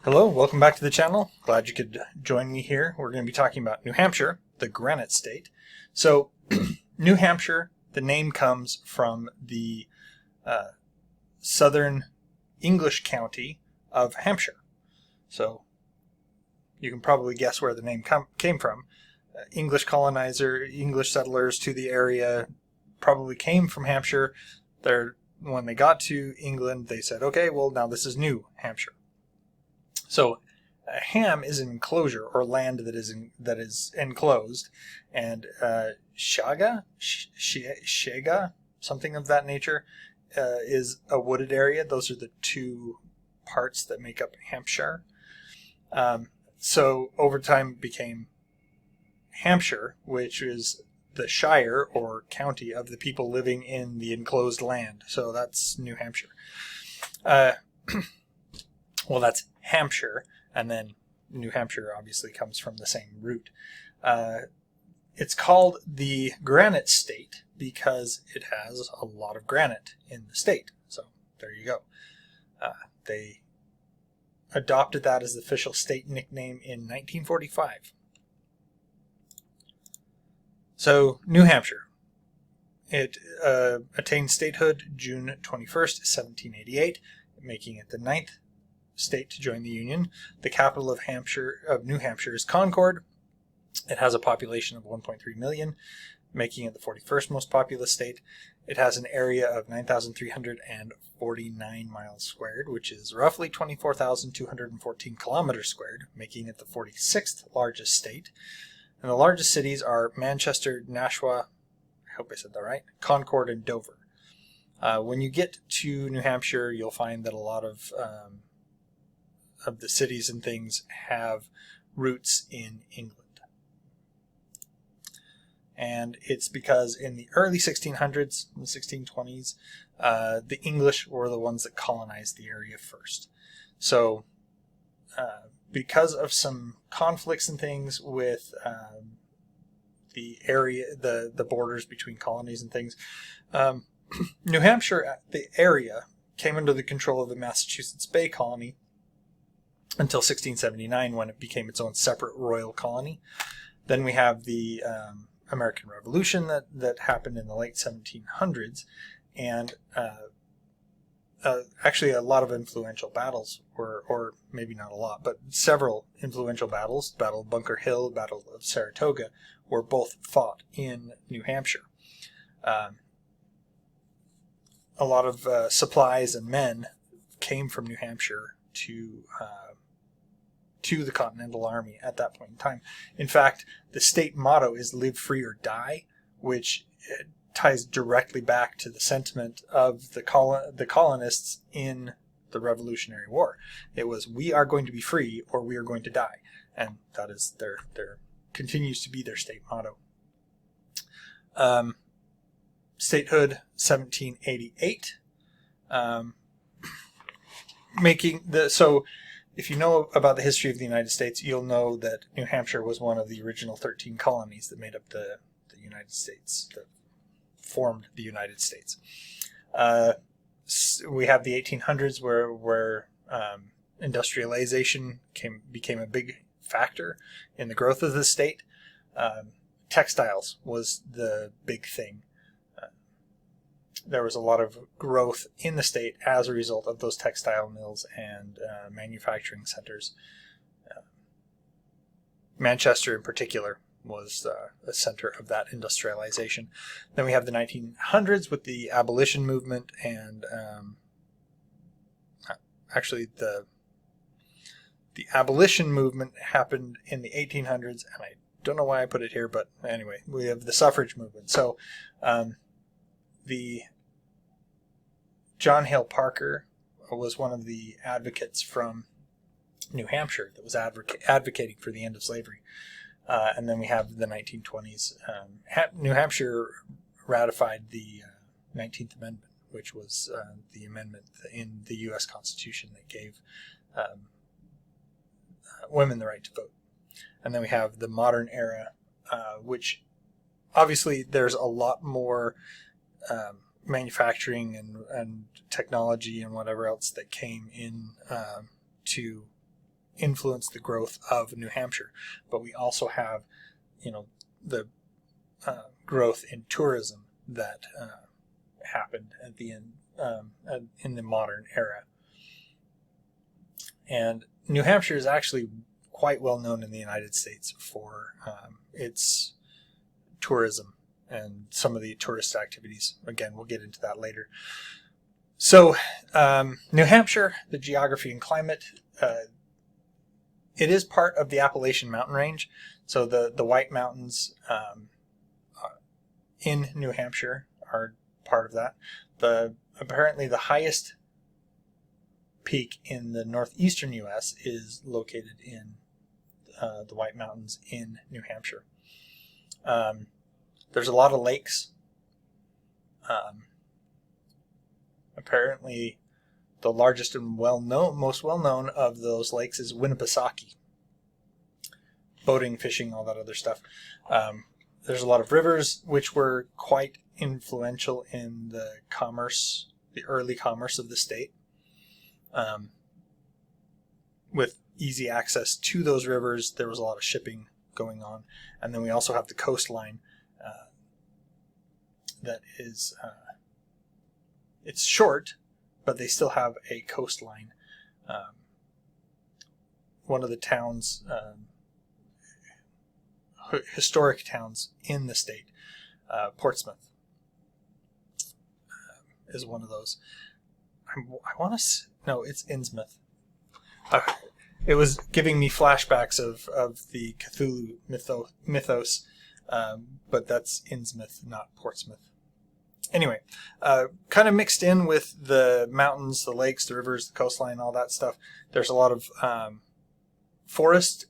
Hello, welcome back to the channel. Glad you could join me here. We're going to be talking about New Hampshire, the Granite State. So, New Hampshire, the name comes from the southern English county of Hampshire. So, you can probably guess where the name came from. English settlers to the area probably came from Hampshire. When they got to England, they said, okay, well, now this is New Hampshire. So, ham is an enclosure or land that is enclosed, and shaga, something of that nature, is a wooded area. Those are the two parts that make up Hampshire. So over time it became Hampshire, which is the shire or county of the people living in the enclosed land. So that's New Hampshire. Well, that's Hampshire, and then New Hampshire obviously comes from the same root. It's called the Granite State because it has a lot of granite in the state. So there you go. They adopted that as the official state nickname in 1945. So New Hampshire. It attained statehood June 21st, 1788, making it the ninth state to join the Union. The capital of New Hampshire is Concord. It has a population of 1.3 million, making it the 41st most populous state. It has an area of 9,349 miles squared, which is roughly 24,214 kilometers squared, making it the 46th largest state. And the largest cities are Manchester, Nashua, I hope I said that right, Concord, and Dover. When you get to New Hampshire, you'll find that a lot of the cities and things have roots in England. And it's because in the early 1600s, the 1620s, the English were the ones that colonized the area first. So because of some conflicts and things with the area, the borders between colonies and things, New Hampshire, the area, came under the control of the Massachusetts Bay Colony until 1679, when it became its own separate royal colony. Then we have the American Revolution that happened in the late 1700s, and actually a lot of influential battles or maybe not a lot, but several influential battles, Battle of Bunker Hill, Battle of Saratoga, were both fought in New Hampshire. A lot of supplies and men came from New Hampshire to the Continental Army at that point in time. In fact, the state motto is "Live Free or Die," which ties directly back to the sentiment of the colonists in the Revolutionary War. It was, we are going to be free or we are going to die. And that is their continues to be their state motto. Statehood 1788. So if you know about the history of the United States, you'll know that New Hampshire was one of the original 13 colonies that made up the United States, that formed the United States. We have the 1800s where industrialization became a big factor in the growth of the state. Textiles was the big thing. There was a lot of growth in the state as a result of those textile mills and manufacturing centers. Manchester in particular was a center of that industrialization. Then we have the 1900s with the abolition movement, and actually the abolition movement happened in the 1800s, and I don't know why I put it here, but anyway, we have the suffrage movement. So the John Hale Parker was one of the advocates from New Hampshire that was advocating for the end of slavery. And then we have the 1920s. New Hampshire ratified the 19th Amendment, which was the amendment in the U.S. Constitution that gave women the right to vote. And then we have the modern era, which obviously there's a lot more manufacturing and technology and whatever else that came in to influenced the growth of New Hampshire. But we also have, the growth in tourism that happened at the end in the modern era. And New Hampshire is actually quite well known in the United States for its tourism and some of the tourist activities. Again, we'll get into that later. So, New Hampshire, the geography and climate, it is part of the Appalachian Mountain Range. So the White Mountains in New Hampshire are part of that. Apparently the highest peak in the northeastern U.S. is located in the White Mountains in New Hampshire. There's a lot of lakes. Apparently, the largest and most well-known of those lakes is Winnipesaukee. Boating, fishing, all that other stuff. There's a lot of rivers which were quite influential in the early commerce of the state. With easy access to those rivers, there was a lot of shipping going on. And then we also have the coastline that is, it's short, but they still have a coastline. One of the towns, historic towns in the state, Portsmouth, is one of those. It's Innsmouth. It was giving me flashbacks of the Cthulhu mythos, but that's Innsmouth, not Portsmouth. Anyway, kind of mixed in with the mountains, the lakes, the rivers, the coastline, all that stuff. There's a lot of forest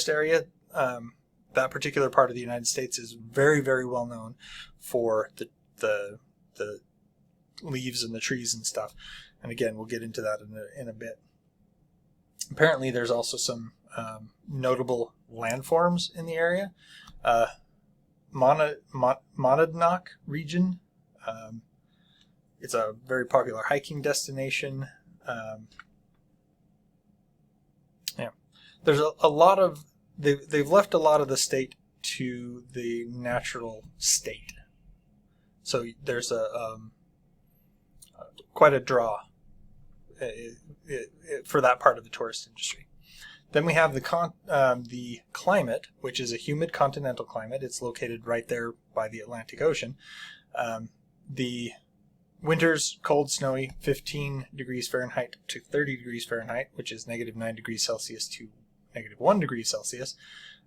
area. That particular part of the United States is very, very well known for the leaves and the trees and stuff. And again, we'll get into that in a bit. Apparently, there's also some notable landforms in the area. Monadnock region. It's a very popular hiking destination. There's a lot of they've left a lot of the state to the natural state, so there's quite a draw for that part of the tourist industry. Then we have the climate, which is a humid continental climate. It's located right there by the Atlantic Ocean. The winters, cold, snowy, 15 degrees Fahrenheit to 30 degrees Fahrenheit, which is negative 9 degrees Celsius to negative 1 degree Celsius.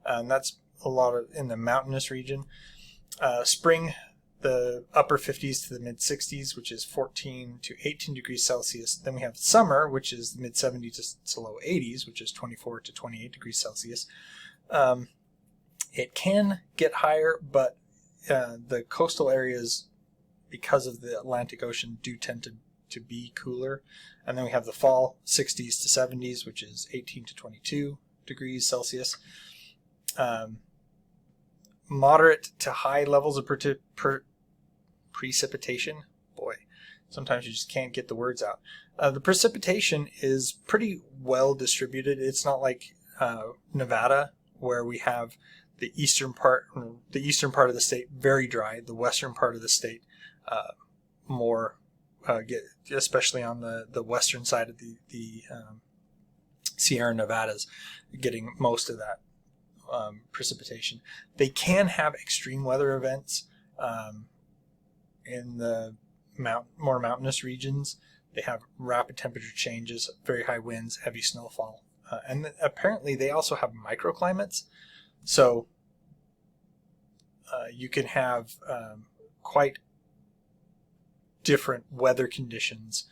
And that's a lot in the mountainous region. Spring, the upper 50s to the mid 60s, which is 14 to 18 degrees Celsius. Then we have summer, which is the mid 70s to low 80s, which is 24 to 28 degrees Celsius. It can get higher, but the coastal areas, because of the Atlantic Ocean, do tend to be cooler. And then we have the fall, 60s to 70s, which is 18 to 22 degrees Celsius. Moderate to high levels of precipitation. Boy, sometimes you just can't get the words out. The precipitation is pretty well distributed. It's not like Nevada, where we have the eastern part of the state very dry, the western part of the state more, especially on the western side of the Sierra Nevadas, getting most of that precipitation. They can have extreme weather events in the more mountainous regions. They have rapid temperature changes, very high winds, heavy snowfall, and apparently they also have microclimates. So you can have quite different weather conditions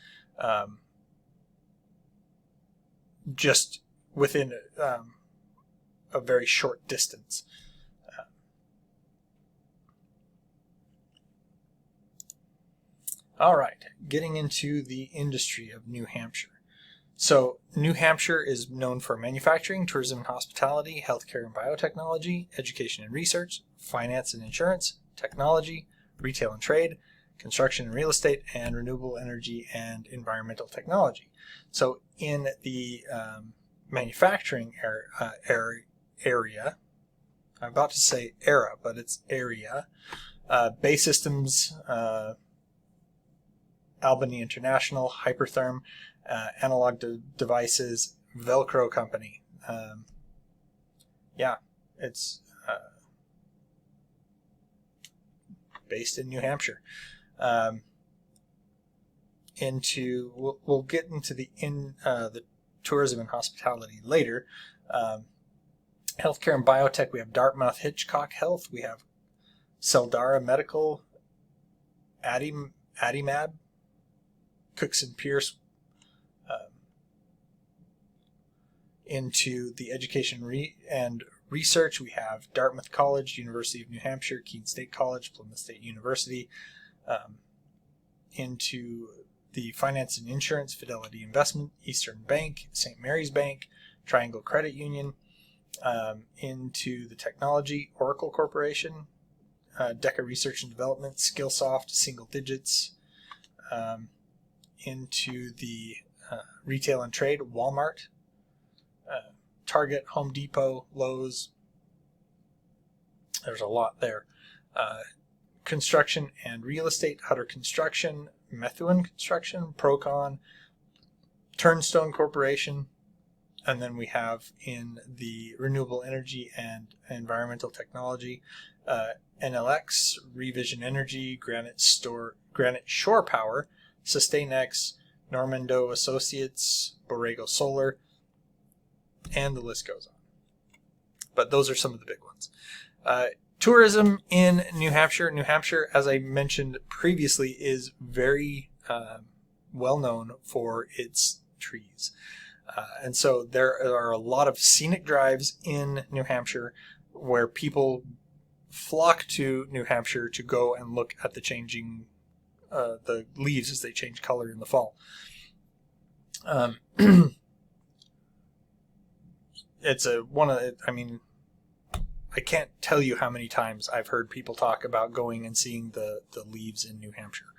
just within a very short distance. All right, getting into the industry of New Hampshire. So New Hampshire is known for manufacturing, tourism and hospitality, healthcare and biotechnology, education and research, finance and insurance, technology, retail and trade, construction and real estate, and renewable energy and environmental technology. So in the manufacturing area. I'm about to say era, but it's area. Bay Systems, Albany International, Hypertherm, Analog Devices, Velcro Company. It's based in New Hampshire. We'll get into the tourism and hospitality later. Healthcare and biotech, we have Dartmouth Hitchcock Health, we have Celdara Medical, Adimab, Cooks and Pierce. Into the education and research, we have Dartmouth College, University of New Hampshire, Keene State College, Plymouth State University. Into the finance and insurance, Fidelity Investment, Eastern Bank, St. Mary's Bank, Triangle Credit Union. Into the technology, Oracle Corporation, Deca Research and Development, Skillsoft, Single Digits. Into the retail and trade, Walmart, Target, Home Depot, Lowe's. There's a lot there. Construction and real estate, Hutter Construction, Methuen Construction, Procon, Turnstone Corporation. And then we have in the renewable energy and environmental technology, NLX, Revision Energy, Granite Shore Power, SustainX, Normando Associates, Borrego Solar, and the list goes on. But those are some of the big ones. Tourism in New Hampshire. New Hampshire, as I mentioned previously, is very well known for its trees. And so there are a lot of scenic drives in New Hampshire where people flock to New Hampshire to go and look at the changing the leaves as they change color in the fall. I can't tell you how many times I've heard people talk about going and seeing the leaves in New Hampshire.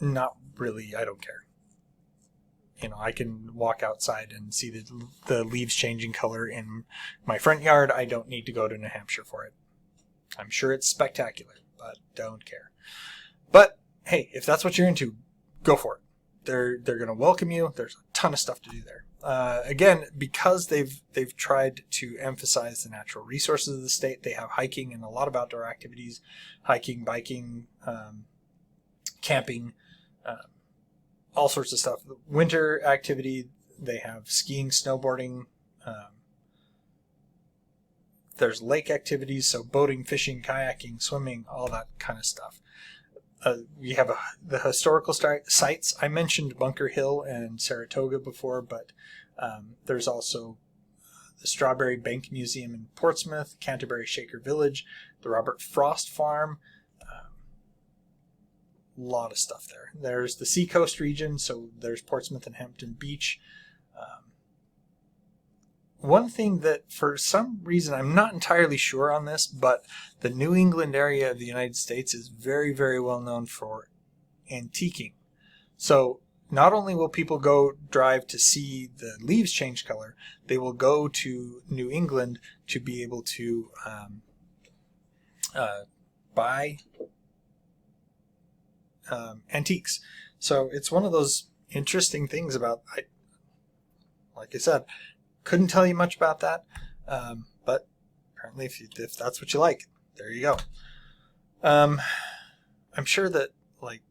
Not really, I don't care. I can walk outside and see the leaves changing color in my front yard. I don't need to go to New Hampshire for it. I'm sure it's spectacular, but don't care. But hey, if that's what you're into, go for it. They're going to welcome you. There's a ton of stuff to do there. Again, because they've tried to emphasize the natural resources of the state, they have hiking and a lot of outdoor activities, hiking, biking, camping, all sorts of stuff. Winter activity, they have skiing, snowboarding. There's lake activities, so boating, fishing, kayaking, swimming, all that kind of stuff. We have the historical sites. I mentioned Bunker Hill and Saratoga before, but there's also the Strawberry Bank Museum in Portsmouth, Canterbury Shaker Village, the Robert Frost Farm. A lot of stuff there. There's the Seacoast region, so there's Portsmouth and Hampton Beach. One thing that for some reason, I'm not entirely sure on this, but the New England area of the United States is very, very well known for antiquing. So not only will people go drive to see the leaves change color, they will go to New England to be able to buy antiques. So it's one of those interesting things about, like I said, couldn't tell you much about that, but apparently if that's what you like, there you go. I'm sure that like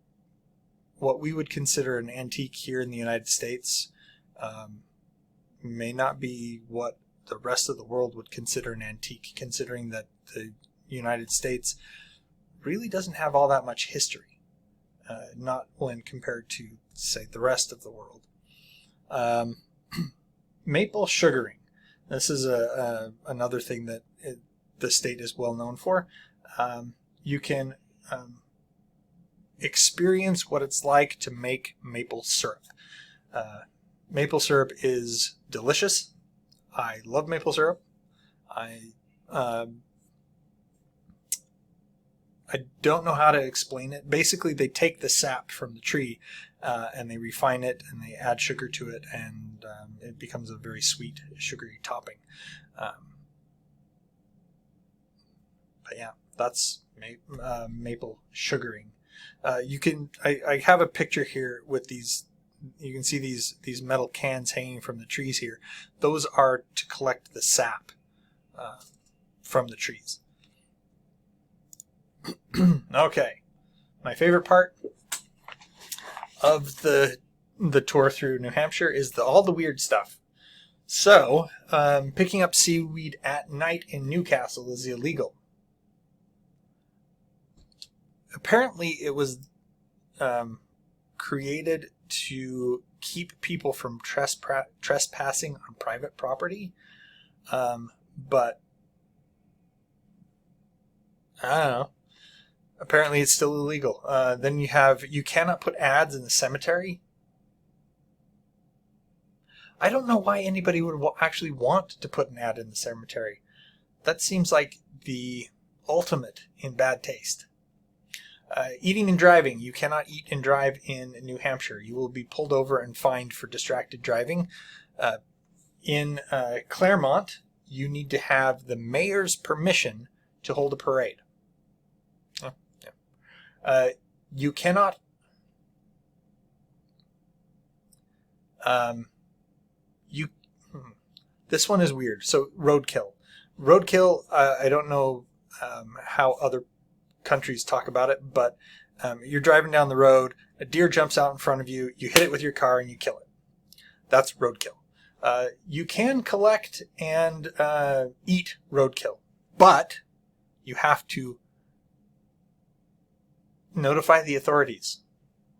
what we would consider an antique here in the United States may not be what the rest of the world would consider an antique, considering that the United States really doesn't have all that much history, not when compared to, say, the rest of the world. Maple sugaring. This is another thing that the state is well known for. You can experience what it's like to make maple syrup. Maple syrup is delicious. I love maple syrup. I don't know how to explain it. Basically, they take the sap from the tree and they refine it and they add sugar to it, and and it becomes a very sweet, sugary topping. But yeah, that's maple sugaring. I have a picture here with these. You can see these metal cans hanging from the trees here. Those are to collect the sap from the trees. Okay, my favorite part of the tour through New Hampshire is all the weird stuff. So, picking up seaweed at night in Newcastle is illegal. Apparently, it was created to keep people from trespassing on private property, but I don't know. Apparently, it's still illegal. Then you cannot put ads in the cemetery. I don't know why anybody would actually want to put an ad in the cemetery. That seems like the ultimate in bad taste. Eating and driving. You cannot eat and drive in New Hampshire. You will be pulled over and fined for distracted driving. In Claremont, you need to have the mayor's permission to hold a parade. Oh, yeah. You cannot... This one is weird. So, roadkill. Roadkill, I don't know how other countries talk about it, but you're driving down the road, a deer jumps out in front of you, you hit it with your car and you kill it. That's roadkill. You can collect and eat roadkill, but you have to notify the authorities.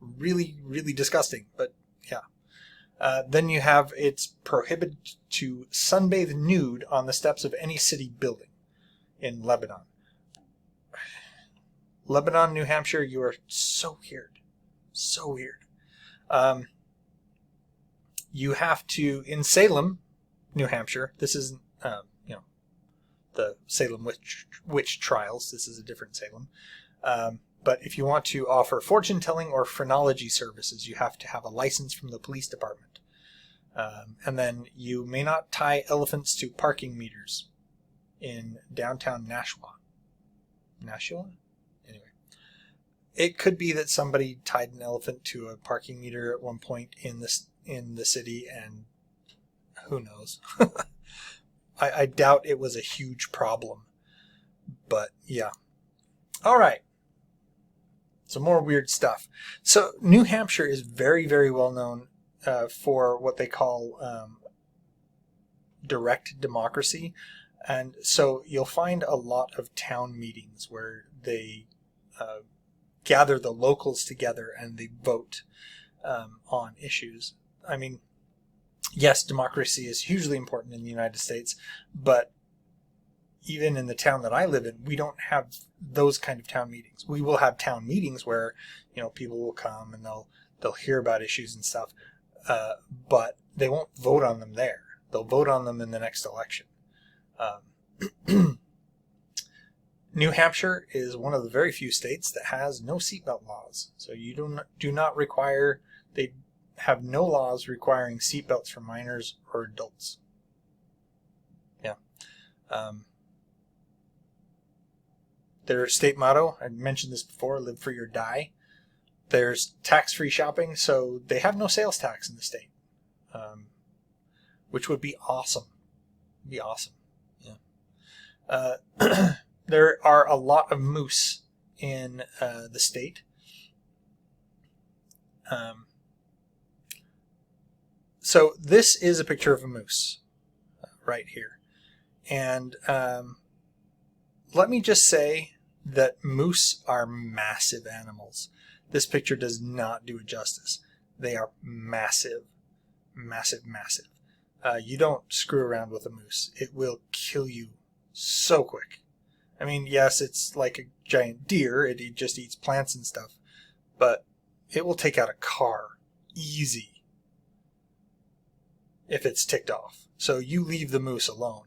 Really, really disgusting, but yeah. Then you have it's prohibited to sunbathe nude on the steps of any city building in Lebanon. Lebanon, New Hampshire, you are so weird. So weird. You have to, in Salem, New Hampshire, this isn't, the Salem witch trials. This is a different Salem. But if you want to offer fortune-telling or phrenology services, you have to have a license from the police department. And then you may not tie elephants to parking meters in downtown Nashua. Nashua? Anyway. It could be that somebody tied an elephant to a parking meter at one point in the city, and who knows. I doubt it was a huge problem. But yeah. All right. Some more weird stuff. So New Hampshire is very, very well known for what they call direct democracy. And so you'll find a lot of town meetings where they gather the locals together and they vote on issues. I mean, yes, democracy is hugely important in the United States, but even in the town that I live in, we don't have those kind of town meetings. We will have town meetings where, people will come and they'll hear about issues and stuff, but they won't vote on them there. They'll vote on them in the next election. New Hampshire is one of the very few states that has no seatbelt laws. So you do not require, they have no laws requiring seatbelts for minors or adults. Yeah. Their state motto, I mentioned this before, live free or die. There's tax-free shopping, so they have no sales tax in the state, which would be awesome. It'd be awesome. Yeah. There are a lot of moose in the state. So this is a picture of a moose right here. And let me just say that moose are massive animals. This picture does not do it justice. They are massive, massive, massive. You don't screw around with a moose. It will kill you so quick. I mean, yes, it's like a giant deer. It just eats plants and stuff. But it will take out a car easy if it's ticked off. So you leave the moose alone.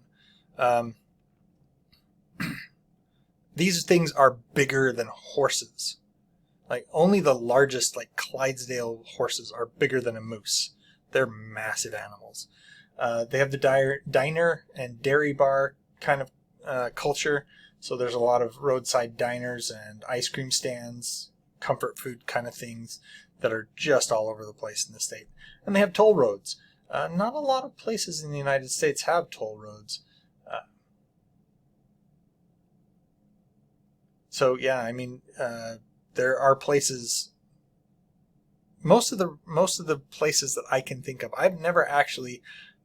These things are bigger than horses. Like, only the largest, like Clydesdale horses are bigger than a moose. They're massive animals. They have the diner and dairy bar kind of culture. So there's a lot of roadside diners and ice cream stands, comfort food kind of things that are just all over the place in the state. And they have toll roads. Not a lot of places in the United States have toll roads. So yeah, I mean, there are places. Most of the places that I can think of, I've never actually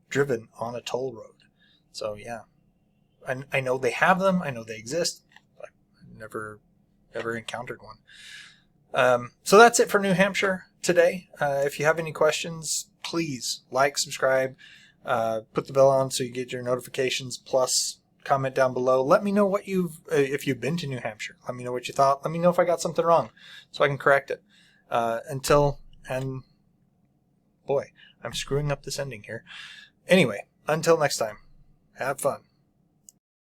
driven on a toll road. So yeah, I know they have them. I know they exist, but I've never encountered one. So that's it for New Hampshire today. If you have any questions, please like, subscribe, put the bell on so you get your notifications, plus comment down below. Let me know what if you've been to New Hampshire. Let me know what you thought. Let me know if I got something wrong so I can correct it. And boy, I'm screwing up this ending here. Anyway, until next time, have fun.